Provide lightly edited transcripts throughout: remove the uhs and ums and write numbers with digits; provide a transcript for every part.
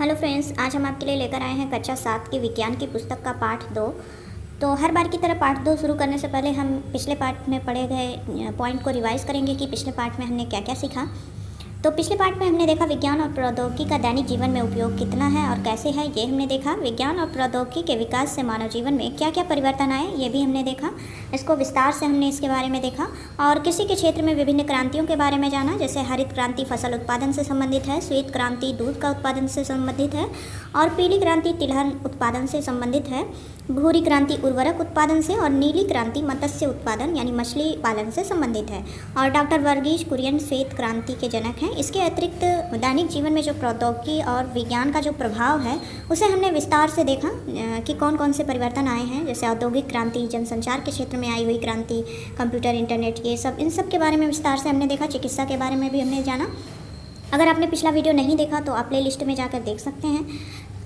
Hello friends, आज हम आपके लिए लेकर आए हैं कक्षा 7 की विज्ञान की पुस्तक का पाठ 2। तो हर बार की तरह पाठ 2 शुरू करने से पहले हम पिछले पाठ में पढ़े गए पॉइंट को रिवाइज़ करेंगे कि पिछले पाठ में हमने क्या क्या सीखा। तो पिछले पाठ में हमने देखा विज्ञान और प्रौद्योगिकी का दैनिक जीवन में उपयोग कितना है और कैसे है, ये हमने देखा। विज्ञान और प्रौद्योगिकी के विकास से मानव जीवन में क्या क्या परिवर्तन आए, ये भी हमने देखा। इसको विस्तार से हमने इसके बारे में देखा और कृषि के क्षेत्र में विभिन्न क्रांतियों के बारे में जाना। जैसे हरित क्रांति फसल उत्पादन से संबंधित है, श्वेत क्रांति दूध का उत्पादन से संबंधित है और पीली क्रांति तिलहन उत्पादन से संबंधित है, भूरी क्रांति उर्वरक उत्पादन से और नीली क्रांति मत्स्य उत्पादन यानी मछली पालन से संबंधित है। और डॉक्टर वर्गीज कुरियन श्वेत क्रांति के जनक हैं। इसके अतिरिक्त दैनिक जीवन में जो प्रौद्योगिकी और विज्ञान का जो प्रभाव है उसे हमने विस्तार से देखा कि कौन कौन से परिवर्तन आए हैं। जैसे औद्योगिक क्रांति, जनसंचार के क्षेत्र में आई हुई क्रांति, कंप्यूटर, इंटरनेट, ये सब इन सब के बारे में विस्तार से हमने देखा। चिकित्सा के बारे में भी हमने जाना। अगर आपने पिछला वीडियो नहीं देखा तो आप प्ले लिस्ट में जाकर देख सकते हैं।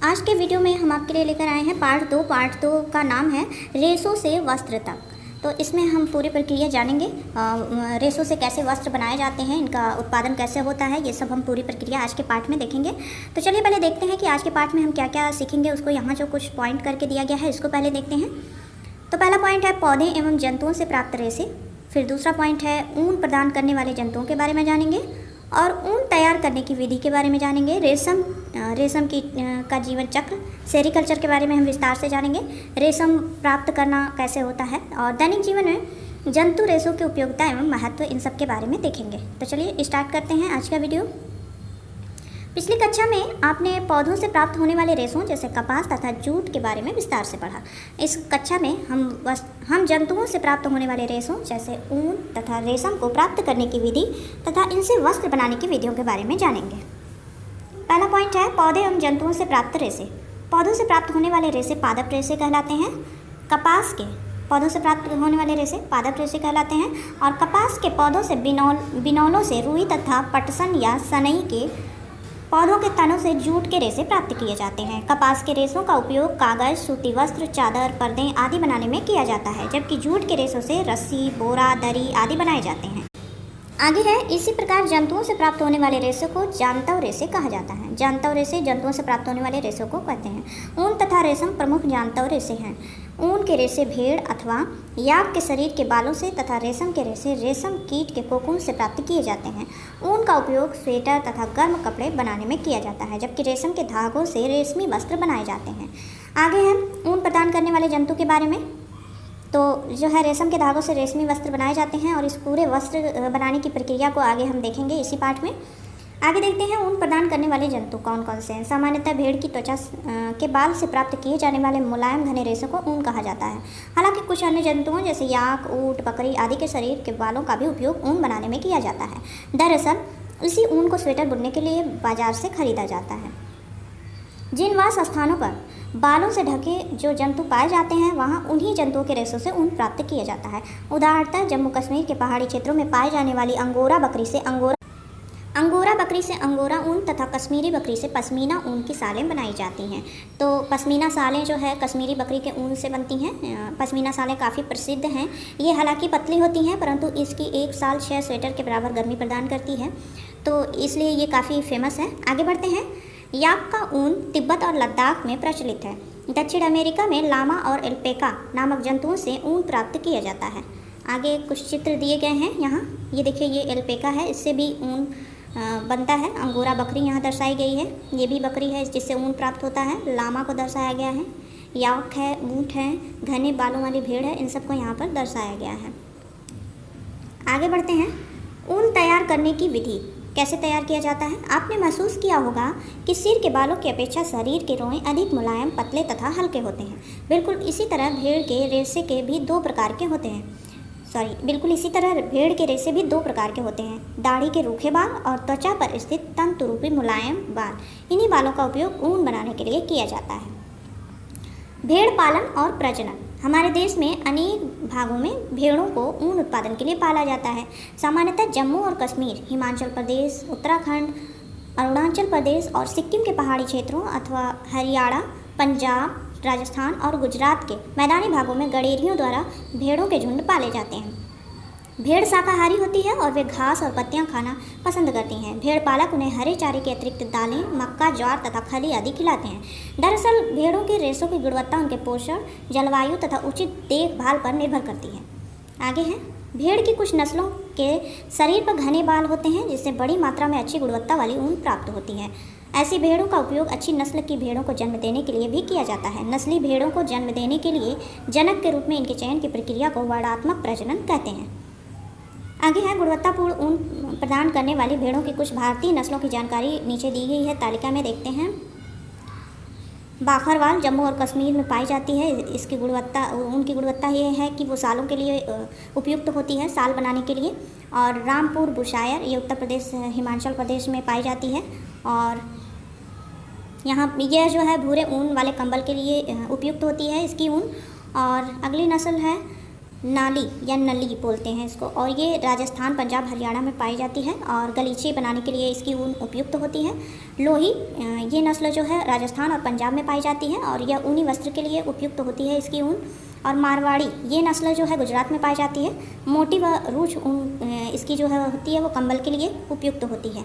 आज के वीडियो में हम आपके लिए लेकर आए हैं पार्ट 2। पार्ट 2 का नाम है रेशों से वस्त्र तक। तो इसमें हम पूरी प्रक्रिया जानेंगे, रेशों से कैसे वस्त्र बनाए जाते हैं, इनका उत्पादन कैसे होता है, ये सब हम पूरी प्रक्रिया आज के पाठ में देखेंगे। तो चलिए पहले देखते हैं कि आज के पाठ में हम क्या क्या सीखेंगे। उसको यहाँ जो कुछ पॉइंट करके दिया गया है इसको पहले देखते हैं। तो पहला पॉइंट है पौधे एवं जंतुओं से प्राप्त रेशे। फिर दूसरा पॉइंट है ऊन प्रदान करने वाले जंतुओं के बारे में जानेंगे और ऊन तैयार करने की विधि के बारे में जानेंगे। रेशम की का जीवन चक्र, सेरिकल्चर के बारे में हम विस्तार से जानेंगे। रेशम प्राप्त करना कैसे होता है और दैनिक जीवन में जंतु रेशों की उपयोगिता एवं महत्व, इन सब के बारे में देखेंगे। तो चलिए स्टार्ट करते हैं आज का वीडियो। पिछली कक्षा में आपने पौधों से प्राप्त होने वाले रेशों जैसे कपास तथा जूट के बारे में विस्तार से पढ़ा। इस कक्षा में हम जंतुओं से प्राप्त होने वाले रेशों जैसे ऊन तथा रेशम को प्राप्त करने की विधि तथा इनसे वस्त्र बनाने की विधियों के बारे में जानेंगे। पहला पॉइंट है पौधे एवं जंतुओं से प्राप्त रेशे। पौधों से प्राप्त होने वाले रेशे पादप रेशे कहलाते हैं। कपास के पौधों से प्राप्त होने वाले रेशे पादप रेशे कहलाते हैं और कपास के पौधों से बिनौलों से रुई तथा पटसन या सनई के पौधों के तनों से जूट के रेशे प्राप्त किए जाते हैं। कपास के रेशों का उपयोग कागज, सूती वस्त्र, चादर, पर्दे आदि बनाने में किया जाता है, जबकि जूट के रेशों से रस्सी, बोरा, दरी आदि बनाए जाते हैं। आगे है इसी प्रकार जंतुओं से प्राप्त होने वाले रेशों को जांतव रेशे कहा जाता है। जांतव रेशे जंतुओं से प्राप्त होने वाले रेशों को कहते हैं। ऊन तथा रेशम प्रमुख जांतव रेशे हैं। ऊन के रेशे भेड़ अथवा याक के शरीर के बालों से तथा रेशम के रेशे रेशम कीट के कोकून से प्राप्त किए जाते हैं। ऊन का उपयोग स्वेटर तथा गर्म कपड़े बनाने में किया जाता है, जबकि रेशम के धागों से रेशमी वस्त्र बनाए जाते हैं। आगे है ऊन प्रदान करने वाले जंतु के बारे में। तो जो है रेशम के धागों से रेशमी वस्त्र बनाए जाते हैं और इस पूरे वस्त्र बनाने की प्रक्रिया को आगे हम देखेंगे इसी पाठ में। आगे देखते हैं ऊन प्रदान करने वाले जंतु कौन कौन से हैं। सामान्यतः भेड़ की त्वचा के बाल से प्राप्त किए जाने वाले मुलायम घने रेशों को ऊन कहा जाता है। हालांकि कुछ अन्य जंतुओं जैसे याक, ऊंट, बकरी आदि के शरीर के बालों का भी उपयोग ऊन बनाने में किया जाता है। दरअसल इसी ऊन को स्वेटर बुनने के लिए बाजार से खरीदा जाता है। जिन वास स्थानों पर बालों से ढके जो जंतु पाए जाते हैं वहाँ उन्हीं जंतुओं के रेशों से ऊन प्राप्त किया जाता है। उदाहरणतः जम्मू कश्मीर के पहाड़ी क्षेत्रों में पाए जाने वाली अंगोरा बकरी से अंगोरा ऊन तथा कश्मीरी बकरी से पश्मीना ऊन की सालें बनाई जाती हैं। तो पश्मीना सालें जो है कश्मीरी बकरी के ऊन से बनती हैं। पश्मीना सालें काफ़ी प्रसिद्ध हैं। ये हालांकि पतली होती हैं परंतु इसकी 1 साल 6 स्वेटर के बराबर गर्मी प्रदान करती है, तो इसलिए ये काफ़ी फेमस है। आगे बढ़ते हैं। याक का ऊन तिब्बत और लद्दाख में प्रचलित है। दक्षिण अमेरिका में लामा और एल्पेका नामक जंतुओं से ऊन प्राप्त किया जाता है। आगे कुछ चित्र दिए गए हैं यहाँ, ये देखिए, ये एल्पेका है, इससे भी ऊन बनता है। अंगोरा बकरी यहाँ दर्शाई गई है, ये भी बकरी है जिससे ऊन प्राप्त होता है। लामा को दर्शाया गया है, याक है, ऊँट है, घने बालों वाली भेड़ है, इन सबको यहाँ पर दर्शाया गया है। आगे बढ़ते हैं। ऊन तैयार करने की विधि कैसे तैयार किया जाता है। आपने महसूस किया होगा कि सिर के बालों की अपेक्षा शरीर के रोएं अधिक मुलायम, पतले तथा हल्के होते हैं। बिल्कुल इसी तरह भेड़ के रेशे भी दो प्रकार के होते हैं। दाढ़ी के रूखे बाल और त्वचा पर स्थित तंतुरूपी मुलायम बाल, इन्हीं बालों का उपयोग ऊन बनाने के लिए किया जाता है। भेड़ पालन और प्रजनन। हमारे देश में अनेक भागों में भेड़ों को ऊन उत्पादन के लिए पाला जाता है। सामान्यतः जम्मू और कश्मीर, हिमाचल प्रदेश, उत्तराखंड, अरुणाचल प्रदेश और सिक्किम के पहाड़ी क्षेत्रों अथवा हरियाणा, पंजाब, राजस्थान और गुजरात के मैदानी भागों में गड़ेरियों द्वारा भेड़ों के झुंड पाले जाते हैं। भेड़ शाकाहारी होती है और वे घास और पत्तियां खाना पसंद करती हैं। भेड़ पालक उन्हें हरे चारे के अतिरिक्त दालें, मक्का, ज्वार तथा खली आदि खिलाते हैं। दरअसल भेड़ों के रेशों की गुणवत्ता उनके पोषण, जलवायु तथा उचित देखभाल पर निर्भर करती है। आगे है, भेड़ की कुछ नस्लों के शरीर पर घने बाल होते हैं जिससे बड़ी मात्रा में अच्छी गुणवत्ता वाली ऊन प्राप्त होती है। ऐसी भेड़ों का उपयोग अच्छी नस्ल की भेड़ों को जन्म देने के लिए भी किया जाता है। नस्ली भेड़ों को जन्म देने के लिए जनक के रूप में इनके चयन की प्रक्रिया को वर्णात्मक प्रजनन कहते हैं। आगे है, गुणवत्तापूर्ण ऊन प्रदान करने वाली भेड़ों की कुछ भारतीय नस्लों की जानकारी नीचे दी गई है, तालिका में देखते हैं। बाखरवाल जम्मू और कश्मीर में पाई जाती है। इसकी गुणवत्ता, उनकी गुणवत्ता ये है कि वो सालों के लिए उपयुक्त होती है, साल बनाने के लिए। और रामपुर बुशायर ये उत्तर प्रदेश, हिमाचल प्रदेश में पाई जाती है और यहाँ यह जो है भूरे ऊन वाले कंबल के लिए उपयुक्त होती है इसकी ऊन। और अगली नस्ल है नाली या नली बोलते हैं इसको, और ये राजस्थान, पंजाब, हरियाणा में पाई जाती है और गलीचे बनाने के लिए इसकी ऊन उपयुक्त होती है। लोही ये नस्ल जो है राजस्थान और पंजाब में पाई जाती है और यह ऊनी वस्त्र के लिए उपयुक्त होती है इसकी ऊन। और मारवाड़ी ये नस्ल जो है गुजरात में पाई जाती है। मोटी व रूछ ऊन इसकी जो है होती है वो कंबल के लिए उपयुक्त होती है।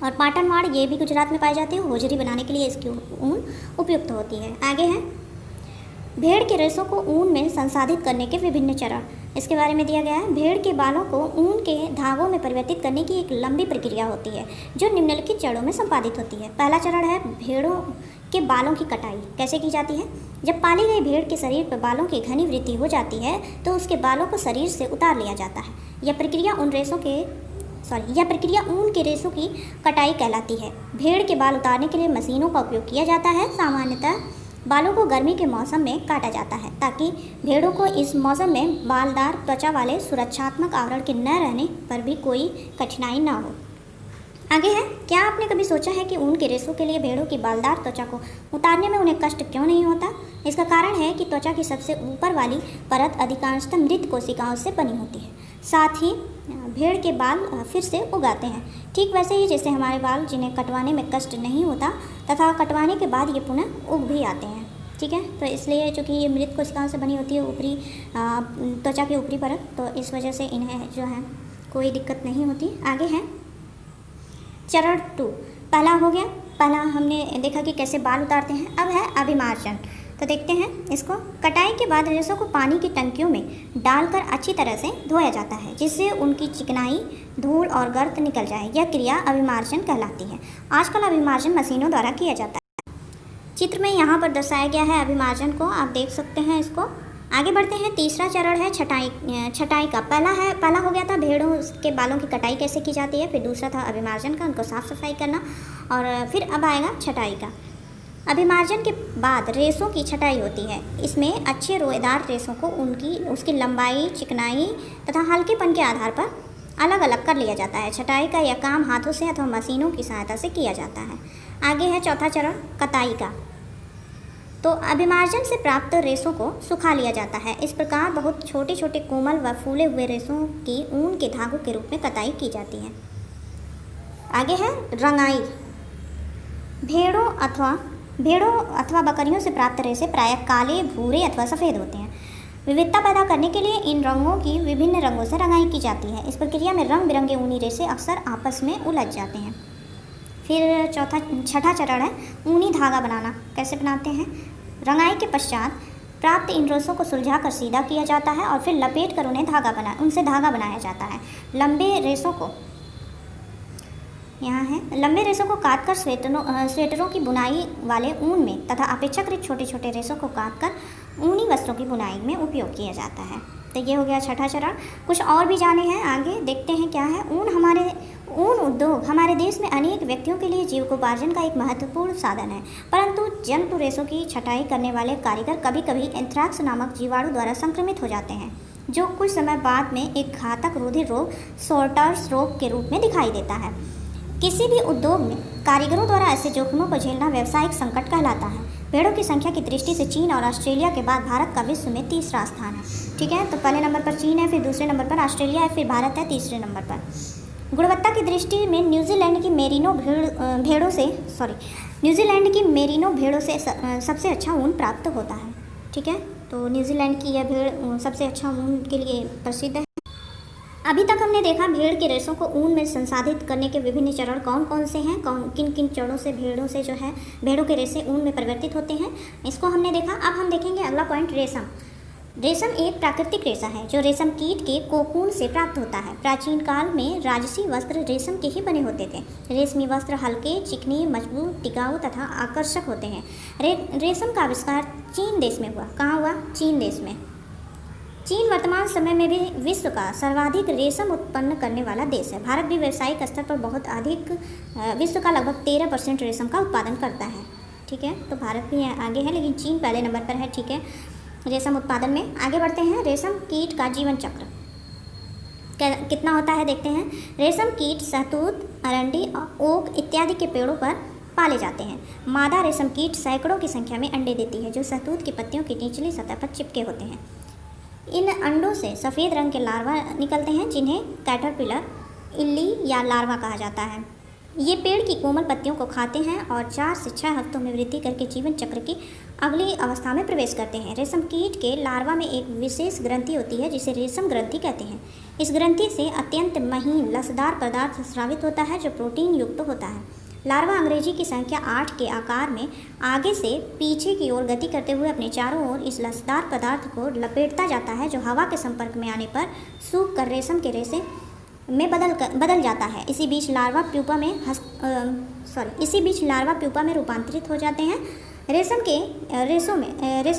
और पाटनवाड़ ये भी गुजरात में पाई जाती है, होजरी बनाने के लिए इसकी ऊन उपयुक्त होती है। आगे है, भेड़ के रेशों को ऊन में संसाधित करने के विभिन्न चरण, इसके बारे में दिया गया है। भेड़ के बालों को ऊन के धागों में परिवर्तित करने की एक लंबी प्रक्रिया होती है जो निम्नलिखित चरणों में संपादित होती है। पहला चरण है भेड़ों के बालों की कटाई। कैसे की जाती है? जब पाली गई भेड़ के शरीर पर बालों की घनी वृद्धि हो जाती है तो उसके बालों को शरीर से उतार लिया जाता है। यह प्रक्रिया ऊन के रेशों की कटाई कहलाती है। भेड़ के बाल उतारने के लिए मशीनों का उपयोग किया जाता है। सामान्यतः बालों को गर्मी के मौसम में काटा जाता है ताकि भेड़ों को इस मौसम में बालदार त्वचा वाले सुरक्षात्मक आवरण के न रहने पर भी कोई कठिनाई न हो। आगे है, क्या आपने कभी सोचा है कि ऊन के रेशों के लिए भेड़ों की बालदार त्वचा को उतारने में उन्हें कष्ट क्यों नहीं होता? इसका कारण है कि त्वचा की सबसे ऊपर वाली परत अधिकांशतः मृत कोशिकाओं से बनी होती है। साथ ही भेड़ के बाल फिर से उगाते हैं, ठीक वैसे ही जैसे हमारे बाल, जिन्हें कटवाने में कष्ट नहीं होता तथा कटवाने के बाद ये पुनः उग भी आते हैं। ठीक है, तो इसलिए चूँकि ये मृत कोशिकाओं से बनी होती है ऊपरी त्वचा की ऊपरी परत, तो इस वजह से इन्हें जो है कोई दिक्कत नहीं होती। आगे है चरण 2। पहला हो गया, पहला हमने देखा कि कैसे बाल उतारते हैं। अब है अभिमार्जन, तो देखते हैं इसको। कटाई के बाद रेशों को पानी की टंकियों में डालकर अच्छी तरह से धोया जाता है जिससे उनकी चिकनाई, धूल और गर्द निकल जाए। यह क्रिया अभिमार्जन कहलाती है। आजकल अभिमार्जन मशीनों द्वारा किया जाता है। चित्र में यहाँ पर दर्शाया गया है अभिमार्जन को, आप देख सकते हैं इसको। आगे बढ़ते हैं, तीसरा चरण है छटाई का। पहला हो गया था भेड़ों के बालों की कटाई कैसे की जाती है, फिर दूसरा था अभिमार्जन का, उनको साफ सफाई करना, और फिर अब आएगा छटाई का। अभिमार्जन के बाद रेशों की छटाई होती है। इसमें अच्छे रोएदार रेशों को उसकी लंबाई, चिकनाई तथा हल्केपन के आधार पर अलग अलग कर लिया जाता है। छटाई का यह काम हाथों से अथवा मशीनों की सहायता से किया जाता है। आगे है चौथा चरण कताई का। तो अभिमार्जन से प्राप्त रेशों को सुखा लिया जाता है। इस प्रकार बहुत छोटे छोटे कोमल व फूले हुए रेशों की ऊन के धागों के रूप में कताई की जाती है। आगे है रंगाई। भेड़ों अथवा बकरियों से प्राप्त रेशे प्रायः काले, भूरे अथवा सफ़ेद होते हैं। विविधता पैदा करने के लिए इन रंगों की विभिन्न रंगों से रंगाई की जाती है। इस प्रक्रिया में रंग बिरंगे ऊनी रेशे अक्सर आपस में उलझ जाते हैं। फिर छठा चरण है ऊनी धागा बनाना। कैसे बनाते हैं? रंगाई के पश्चात प्राप्त इन रेशों को सुलझाकर सीधा किया जाता है और फिर लपेट कर उनसे धागा बनाया जाता है। लंबे रेशों को काटकर स्वेटरों की बुनाई वाले ऊन में तथा अपेक्षाकृत छोटे छोटे रेशों को काटकर ऊनी वस्त्रों की बुनाई में उपयोग किया जाता है। तो ये हो गया छठा चरण। कुछ और भी जाने हैं, आगे देखते हैं क्या है। ऊन उद्योग हमारे देश में अनेक व्यक्तियों के लिए जीविकोपार्जन का एक महत्वपूर्ण साधन है, परंतु जंतु रेशों की छटाई करने वाले कारीगर कभी कभी एंथ्रैक्स नामक जीवाणु द्वारा संक्रमित हो जाते हैं, जो कुछ समय बाद में एक घातक रुधिर रोग, सोर्टर्स रोग के रूप में दिखाई देता है। किसी भी उद्योग में कारीगरों द्वारा ऐसे जोखिमों को झेलना व्यावसायिक संकट कहलाता है। भेड़ों की संख्या की दृष्टि से चीन और ऑस्ट्रेलिया के बाद भारत का विश्व में तीसरा स्थान है। ठीक है, तो पहले नंबर पर चीन है, फिर दूसरे नंबर पर ऑस्ट्रेलिया है, फिर भारत है तीसरे नंबर पर। गुणवत्ता की दृष्टि में न्यूजीलैंड की मेरिनो भेड़ों से सबसे अच्छा ऊन प्राप्त होता है। ठीक है, तो न्यूजीलैंड की यह भेड़ सबसे अच्छा ऊन के लिए प्रसिद्ध है। अभी तक हमने देखा भेड़ के रेशों को ऊन में संसाधित करने के विभिन्न चरण कौन कौन से हैं, किन किन चरणों से भेड़ों से जो है भेड़ों के रेशे ऊन में परिवर्तित होते हैं, इसको हमने देखा। अब हम देखेंगे अगला पॉइंट, रेशम। रेशम एक प्राकृतिक रेशा है जो रेशम कीट के कोकून से प्राप्त होता है। प्राचीन काल में राजसी वस्त्र रेशम के ही बने होते थे। रेशमी वस्त्र हल्के, चिकनी, मजबूत, टिकाऊ तथा आकर्षक होते हैं। रेशम का आविष्कार चीन देश में हुआ। कहाँ हुआ? चीन देश में। चीन वर्तमान समय में भी विश्व का सर्वाधिक रेशम उत्पन्न करने वाला देश है। भारत भी व्यावसायिक स्तर पर बहुत अधिक, विश्व का लगभग 13% रेशम का उत्पादन करता है। ठीक है, तो भारत भी आगे है, लेकिन चीन पहले नंबर पर है। ठीक है, रेशम उत्पादन में आगे बढ़ते हैं। रेशम कीट का जीवन चक्र कितना होता है देखते हैं। रेशम कीट शहतूत, अरंडी, ओक इत्यादि के पेड़ों पर पाले जाते हैं। मादा रेशम कीट सैकड़ों की संख्या में अंडे देती है जो शहतूत की पत्तियों की निचली सतह पर चिपके होते हैं। इन अंडों से सफ़ेद रंग के लार्वा निकलते हैं जिन्हें कैटरपिलर, इल्ली या लार्वा कहा जाता है। ये पेड़ की कोमल पत्तियों को खाते हैं और 4 से 6 हफ्तों में वृद्धि करके जीवन चक्र की अगली अवस्था में प्रवेश करते हैं। रेशम कीट के लार्वा में एक विशेष ग्रंथि होती है जिसे रेशम ग्रंथि कहते हैं। इस ग्रंथि से अत्यंत महीन लसदार पदार्थ स्रावित होता है जो प्रोटीन युक्त होता है। लार्वा अंग्रेजी की संख्या 8 के आकार में आगे से पीछे की ओर गति करते हुए अपने चारों ओर इस लसदार पदार्थ को लपेटता जाता है जो हवा के संपर्क में आने पर सूख कर रेशम के रेशे में बदल जाता है। इसी बीच लार्वा प्यूपा में रूपांतरित हो जाते हैं। रेशम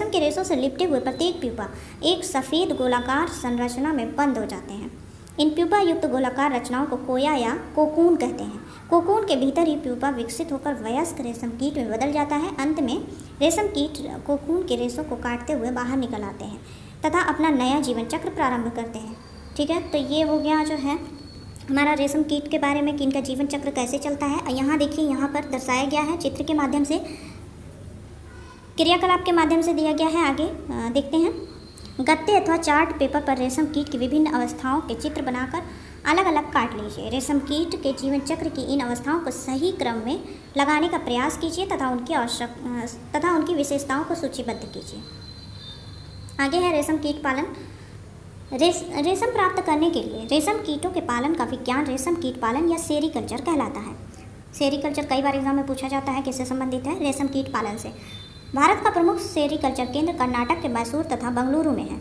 के रेशों से लिपटे हुए प्रत्येक प्यूपा एक सफ़ेद गोलाकार संरचना में बंद हो जाते हैं। इन प्यूपा युक्त गोलाकार रचनाओं को कोया या कोकून कहते हैं। कोकून के भीतर ही प्यूपा विकसित होकर वयस्क रेशम कीट में बदल जाता है। अंत में रेशम कीट कोकून के रेशों को काटते हुए बाहर निकल आते हैं तथा अपना नया जीवन चक्र प्रारंभ करते हैं। ठीक है, तो ये हो गया जो है हमारा रेशम कीट के बारे में कि इनका जीवन चक्र कैसे चलता है। यहाँ देखिए, यहाँ पर दर्शाया गया है चित्र के माध्यम से, क्रियाकलाप के माध्यम से दिया गया है। आगे देखते हैं। गत्ते अथवा चार्ट पेपर पर रेशम कीट की विभिन्न अवस्थाओं के चित्र बनाकर अलग अलग काट लीजिए। रेशम कीट के जीवन चक्र की इन अवस्थाओं को सही क्रम में लगाने का प्रयास कीजिए तथा उनकी विशेषताओं को सूचीबद्ध कीजिए। आगे है रेशम कीट पालन। रेशम प्राप्त करने के लिए रेशम कीटों के पालन का विज्ञान रेशम कीट पालन या सेरीकल्चर कहलाता है। सेरीकल्चर कई बार एग्जाम में पूछा जाता है, किससे संबंधित है? रेशम कीट पालन से। भारत का प्रमुख सेरीकल्चर केंद्र कर्नाटक के मैसूर तथा बेंगलुरु में है।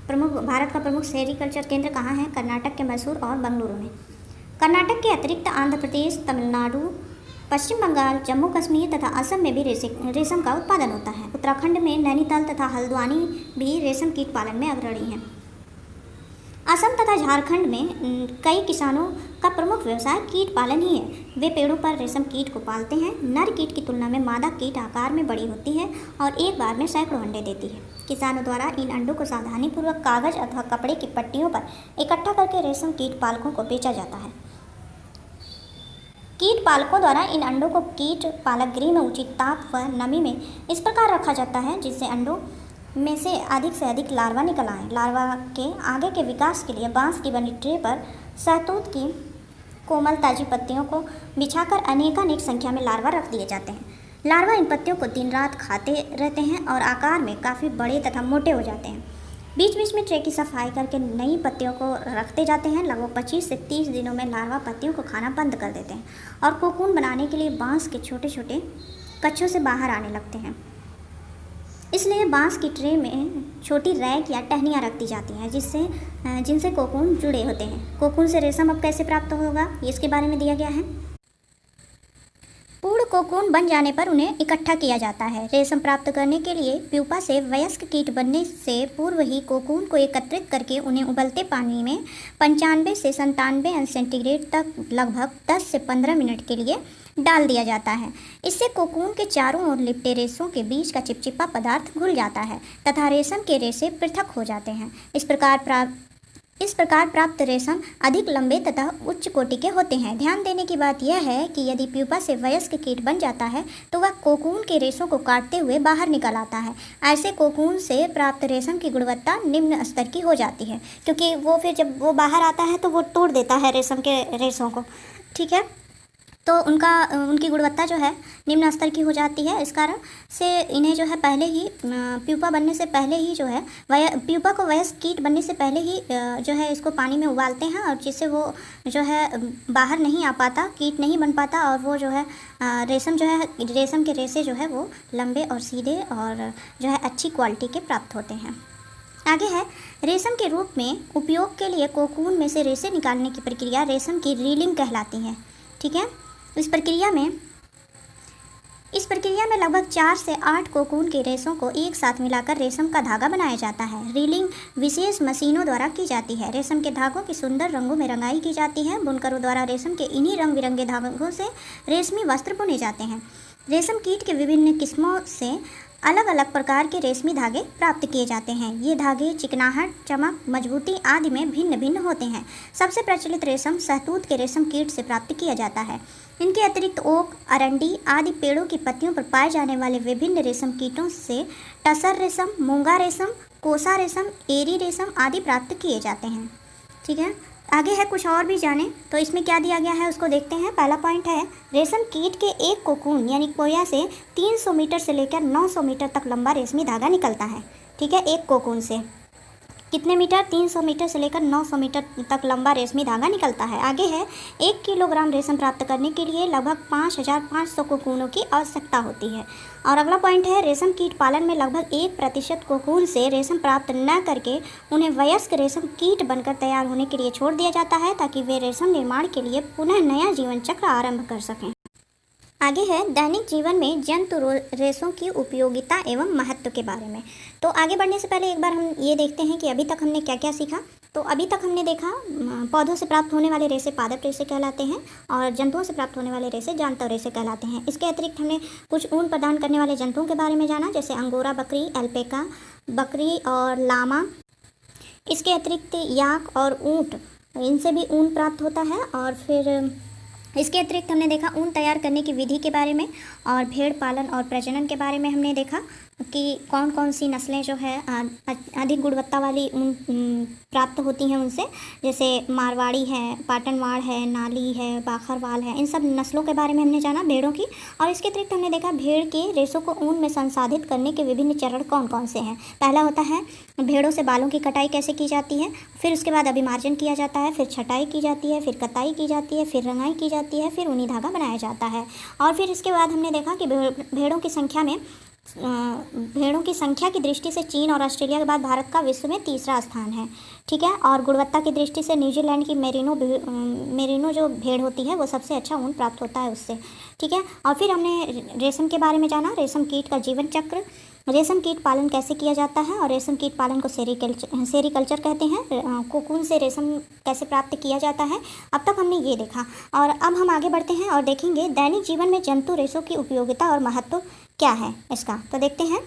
भारत का प्रमुख सेरीकल्चर केंद्र कहाँ है? कर्नाटक के मैसूर और बेंगलुरु में। कर्नाटक के अतिरिक्त आंध्र प्रदेश, तमिलनाडु, पश्चिम बंगाल, जम्मू कश्मीर तथा असम में भी रेशम का उत्पादन होता है। उत्तराखंड में नैनीताल तथा हल्द्वानी भी रेशम कीट पालन में अग्रणी हैं। असम तथा झारखंड में कई किसानों का प्रमुख व्यवसाय कीट पालन ही है। वे पेड़ों पर रेशम कीट को पालते हैं। नर कीट की तुलना में मादा कीट आकार में बड़ी होती है और एक बार में सैकड़ों अंडे देती है। किसानों द्वारा इन अंडों को सावधानीपूर्वक कागज अथवा कपड़े की पट्टियों पर इकट्ठा करके रेशम कीट पालकों को बेचा जाता है। कीट पालकों द्वारा इन अंडों को कीट पालक गृह में उचित ताप व नमी में इस प्रकार रखा जाता है जिससे अंडों में से अधिक लार्वा निकल आए। लार्वा के आगे के विकास के लिए बांस की बनी ट्रे पर शहतूत की कोमल ताजी पत्तियों को बिछाकर अनेकानेक संख्या में लार्वा रख दिए जाते हैं। लार्वा इन पत्तियों को दिन रात खाते रहते हैं और आकार में काफ़ी बड़े तथा मोटे हो जाते हैं। बीच बीच में ट्रे की सफाई करके नई पत्तियों को रखते जाते हैं। लगभग 25 से 30 दिनों में लार्वा पत्तियों को खाना बंद कर देते हैं और कोकून बनाने के लिए बांस के छोटे छोटे कच्छों से बाहर आने लगते हैं। इसलिए बांस की ट्रे में छोटी रैक या टहनियाँ रख दी जाती हैं जिनसे कोकून जुड़े होते हैं। कोकून से रेशम अब कैसे प्राप्त होगा, इसके बारे में दिया गया है। पूर्ण कोकून बन जाने पर उन्हें इकट्ठा किया जाता है। रेशम प्राप्त करने के लिए प्यूपा से वयस्क कीट बनने से पूर्व ही कोकून को एकत्रित करके उन्हें उबलते पानी में 95 से 97 अंश सेंटीग्रेड तक लगभग 10 से 15 मिनट के लिए डाल दिया जाता है। इससे कोकून के चारों ओर लिपटे रेशों के बीच का चिपचिपा पदार्थ घुल जाता है तथा रेशम के रेशे पृथक हो जाते हैं। इस प्रकार प्राप्त रेशम अधिक लंबे तथा उच्च कोटि के होते हैं। ध्यान देने की बात यह है कि यदि प्यूपा से वयस्क कीट बन जाता है तो वह कोकून के रेशों को काटते हुए बाहर निकल आता है। ऐसे कोकून से प्राप्त रेशम की गुणवत्ता निम्न स्तर की हो जाती है, क्योंकि वो फिर जब वो बाहर आता है तो वो तोड़ देता है रेशम के रेशों को। ठीक है, तो उनकी गुणवत्ता जो है निम्न स्तर की हो जाती है। इस कारण से इन्हें जो है पहले ही प्यूपा बनने से पहले ही जो है प्यूपा को वयस्क कीट बनने से पहले ही जो है इसको पानी में उबालते हैं, और जिससे वो जो है बाहर नहीं आ पाता, कीट नहीं बन पाता, और वो जो है रेशम के रेशे जो है वो लंबे और सीधे और जो है अच्छी क्वालिटी के प्राप्त होते हैं। आगे है रेशम के रूप में उपयोग के लिए कोकून में से रेशे निकालने की प्रक्रिया रेशम की रीलिंग कहलाती है। ठीक है, इस प्रक्रिया में लगभग 4 से 8 कोकून के रेशों को एक साथ मिलाकर रेशम का धागा बनाया जाता है। रीलिंग विशेष मशीनों द्वारा की जाती है। रेशम के धागों की सुंदर रंगों में रंगाई की जाती है। बुनकरों द्वारा रेशम के इन्हीं रंग बिरंगे धागों से रेशमी वस्त्र बुने जाते हैं। रेशम कीट के विभिन्न किस्मों से अलग अलग प्रकार के रेशमी धागे प्राप्त किए जाते हैं। ये धागे चिकनाहट, चमक, मजबूती आदि में भिन्न भिन्न होते हैं। सबसे प्रचलित रेशम शहतूत के रेशम कीट से प्राप्त किया जाता है। इनके अतिरिक्त ओक, अरंडी आदि पेड़ों की पत्तियों पर पाए जाने वाले विभिन्न रेशम कीटों से टसर रेशम, मूंगा रेशम, कोसा रेशम, एरी रेशम आदि प्राप्त किए जाते हैं। ठीक है, आगे है कुछ और भी जाने, तो इसमें क्या दिया गया है उसको देखते हैं। पहला पॉइंट है रेशम कीट के एक कोकून यानी कोया से 300 मीटर से लेकर 900 मीटर तक लंबा रेशमी धागा निकलता है। ठीक है, एक कोकून से कितने मीटर? 300 मीटर से लेकर 900 मीटर तक लंबा रेशमी धागा निकलता है। आगे है 1 किलोग्राम रेशम प्राप्त करने के लिए लगभग 5500 कोकूनों की आवश्यकता होती है। और अगला पॉइंट है रेशम कीट पालन में लगभग 1% कोकून से रेशम प्राप्त न करके उन्हें वयस्क रेशम कीट बनकर तैयार होने के लिए छोड़ दिया जाता है, ताकि वे रेशम निर्माण के लिए पुनः नया जीवन चक्र आरंभ कर सकें। आगे है दैनिक जीवन में जंतु रेशों की उपयोगिता एवं महत्व के बारे में। तो आगे बढ़ने से पहले एक बार हम ये देखते हैं कि अभी तक हमने क्या क्या सीखा। तो अभी तक हमने देखा पौधों से प्राप्त होने वाले रेशे पादप रेशे कहलाते हैं, और जंतुओं से प्राप्त होने वाले रेशे जांतव रेशे कहलाते हैं। इसके अतिरिक्त हमने कुछ ऊन प्रदान करने वाले जंतुओं के बारे में जाना, जैसे अंगोरा बकरी, अल्पेका बकरी और लामा। इसके अतिरिक्त याक और ऊँट, इनसे भी ऊन प्राप्त होता है। और फिर इसके अतिरिक्त हमने देखा ऊन तैयार करने की विधि के बारे में, और भेड़ पालन और प्रजनन के बारे में हमने देखा कि कौन कौन सी नस्लें जो है अधिक गुणवत्ता वाली ऊन प्राप्त होती हैं उनसे, जैसे मारवाड़ी है, पाटनवाड़ है, नाली है, बाखरवाल है। इन सब नस्लों के बारे में हमने जाना भेड़ों की। और इसके अतिरिक्त हमने देखा भेड़ के रेशों को ऊन में संसाधित करने के विभिन्न चरण कौन कौन से हैं। पहला होता है भेड़ों से बालों की कटाई कैसे की जाती है, फिर उसके बाद अभिमार्जन किया जाता है, फिर छटाई की जाती है, फिर कताई की जाती है, फिर रंगाई की जाती है, फिर ऊनी धागा बनाया जाता है। और फिर इसके बाद हमने देखा कि भेड़ों की संख्या की दृष्टि से चीन और ऑस्ट्रेलिया के बाद भारत का विश्व में तीसरा स्थान है। ठीक है, और गुणवत्ता की दृष्टि से न्यूजीलैंड की मेरिनो जो भेड़ होती है वो सबसे अच्छा ऊन प्राप्त होता है उससे। ठीक है, और फिर हमने रेशम के बारे में जाना, रेशम कीट का जीवन चक्र, रेशम कीट पालन कैसे किया जाता है, और रेशम कीट पालन को सेरीकल्चर कहते हैं। कोकून से रेशम कैसे प्राप्त किया जाता है, अब तक हमने ये देखा। और अब हम आगे बढ़ते हैं और देखेंगे दैनिक जीवन में जंतु रेशों की उपयोगिता और महत्व क्या है इसका। तो देखते हैं,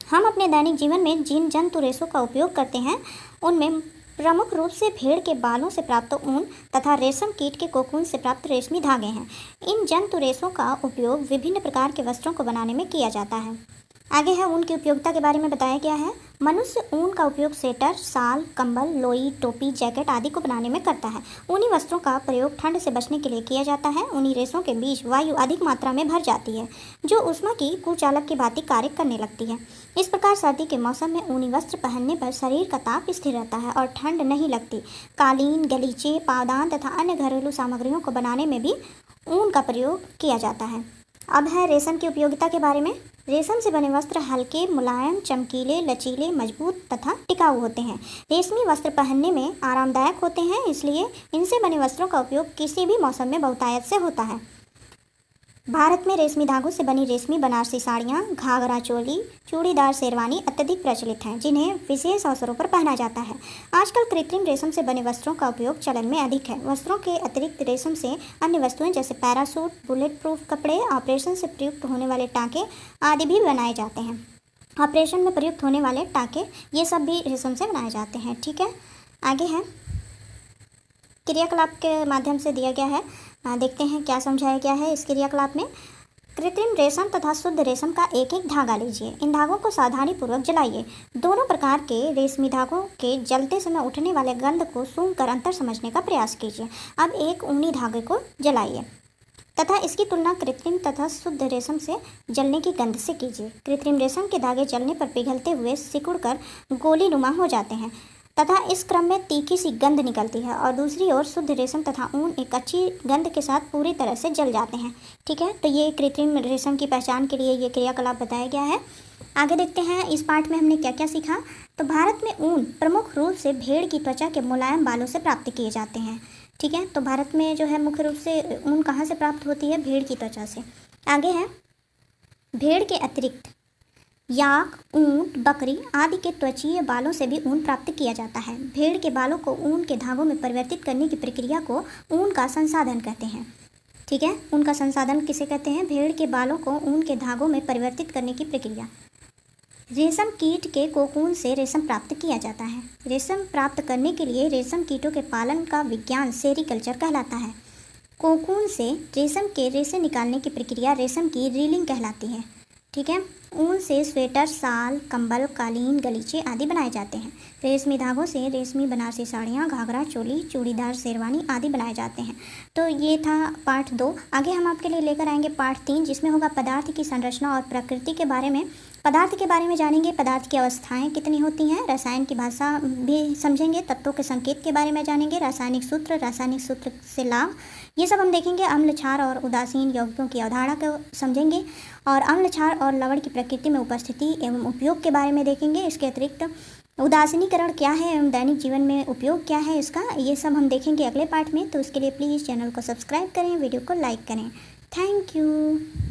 हम अपने दैनिक जीवन में जिन जंतु रेशों का उपयोग करते हैं उनमें प्रमुख रूप से भेड़ के बालों से प्राप्त ऊन तथा रेशम कीट के कोकून से प्राप्त रेशमी धागे हैं। इन जंतु रेशों का उपयोग विभिन्न प्रकार के वस्त्रों को बनाने में किया जाता है। आगे है ऊन की उपयोगिता के बारे में बताया गया है। मनुष्य ऊन का उपयोग स्वेटर, शाल, कंबल, लोई, टोपी, जैकेट आदि को बनाने में करता है। ऊनी वस्त्रों का प्रयोग ठंड से बचने के लिए किया जाता है। ऊनी रेशों के बीच वायु अधिक मात्रा में भर जाती है, जो ऊष्मा की कुचालक की भांति कार्य करने लगती है। इस प्रकार सर्दी के मौसम में ऊनी वस्त्र पहनने पर शरीर का ताप स्थिर रहता है और ठंड नहीं लगती। कालीन, गलीचे, पावदान तथा अन्य घरेलू सामग्रियों को बनाने में भी ऊन का प्रयोग किया जाता है। अब है रेशम की उपयोगिता के बारे में। रेशम से बने वस्त्र हल्के, मुलायम, चमकीले, लचीले, मजबूत तथा टिकाऊ होते हैं। रेशमी वस्त्र पहनने में आरामदायक होते हैं, इसलिए इनसे बने वस्त्रों का उपयोग किसी भी मौसम में बहुतायत से होता है। भारत में रेशमी धागों से बनी रेशमी बनारसी साड़ियाँ, घाघरा चोली, चूड़ीदार शेरवानी अत्यधिक प्रचलित हैं, जिन्हें विशेष अवसरों पर पहना जाता है। आजकल कृत्रिम रेशम से बने वस्त्रों का उपयोग चलन में अधिक है। वस्त्रों के अतिरिक्त रेशम से अन्य वस्तुएं जैसे पैरासूट, बुलेट प्रूफ कपड़े, ऑपरेशन से प्रयुक्त होने वाले टाँके आदि भी बनाए जाते हैं। ऑपरेशन में प्रयुक्त होने वाले टाँके ये सब भी रेशम से बनाए जाते हैं। ठीक है, आगे है क्रियाकलाप के माध्यम से दिया गया है। देखते हैं क्या समझाया गया है इस क्रियाकलाप में। कृत्रिम रेशम तथा शुद्ध रेशम का एक एक धागा लीजिए। इन धागों को सावधानीपूर्वक जलाइए। दोनों प्रकार के रेशमी धागों के जलते समय उठने वाले गंध को सूंघकर अंतर समझने का प्रयास कीजिए। अब एक ऊनी धागे को जलाइए। तथा इसकी तुलना कृत्रिम तथा शुद्ध रेशम से जलने की गंध से कीजिए। कृत्रिम रेशम के धागे जलने पर पिघलते हुए सिकुड़कर गोलीनुमा हो जाते हैं तथा इस क्रम में तीखी सी गंध निकलती है, और दूसरी ओर शुद्ध रेशम तथा ऊन एक अच्छी गंध के साथ पूरी तरह से जल जाते हैं। ठीक है, तो ये कृत्रिम रेशम की पहचान के लिए ये क्रियाकलाप बताया गया है। आगे देखते हैं इस पाठ में हमने क्या क्या सीखा। तो भारत में ऊन प्रमुख रूप से भेड़ की त्वचा के मुलायम बालों से प्राप्त किए जाते हैं। ठीक है, तो भारत में जो है मुख्य रूप से ऊन कहाँ से प्राप्त होती है? भेड़ की त्वचा से। आगे है, भेड़ के अतिरिक्त याक, ऊंट, बकरी आदि के त्वचीय बालों से भी ऊन प्राप्त किया जाता है। भेड़ के बालों को ऊन के धागों में परिवर्तित करने की प्रक्रिया को ऊन का संसाधन कहते हैं। ठीक है, ऊन का संसाधन किसे कहते हैं? भेड़ के बालों को ऊन के धागों में परिवर्तित करने की प्रक्रिया। रेशम कीट के कोकून से रेशम प्राप्त किया जाता है। रेशम प्राप्त करने के लिए रेशम कीटों के पालन का विज्ञान सेरीकल्चर कहलाता है। कोकून से रेशम के रेशे निकालने की प्रक्रिया रेशम की रीलिंग कहलाती है। ठीक है, ऊन से स्वेटर, शाल, कंबल, कालीन, गलीचे आदि बनाए जाते हैं। रेशमी धागों से रेशमी बनारसी साड़ियाँ, घाघरा, चोली, चूड़ीदार, शेरवानी आदि बनाए जाते हैं। तो ये था पाठ 2। आगे हम आपके लिए लेकर आएंगे पाठ 3, जिसमें होगा पदार्थ की संरचना और प्रकृति के बारे में। पदार्थ के बारे में जानेंगे, पदार्थ की अवस्थाएं कितनी होती हैं, रसायन की भाषा भी समझेंगे, तत्वों के संकेत के बारे में जानेंगे, रासायनिक सूत्र से लाभ, ये सब हम देखेंगे। अम्ल, क्षार और उदासीन यौगिकों की अवधारणा को समझेंगे और अम्ल, क्षार और लवण की प्रकृति में उपस्थिति एवं उपयोग के बारे में देखेंगे। इसके अतिरिक्त उदासीनीकरण क्या है एवं दैनिक जीवन में उपयोग क्या है इसका, ये सब हम देखेंगे अगले पार्ट में। तो उसके लिए प्लीज़ चैनल को सब्सक्राइब करें, वीडियो को लाइक करें। Thank you.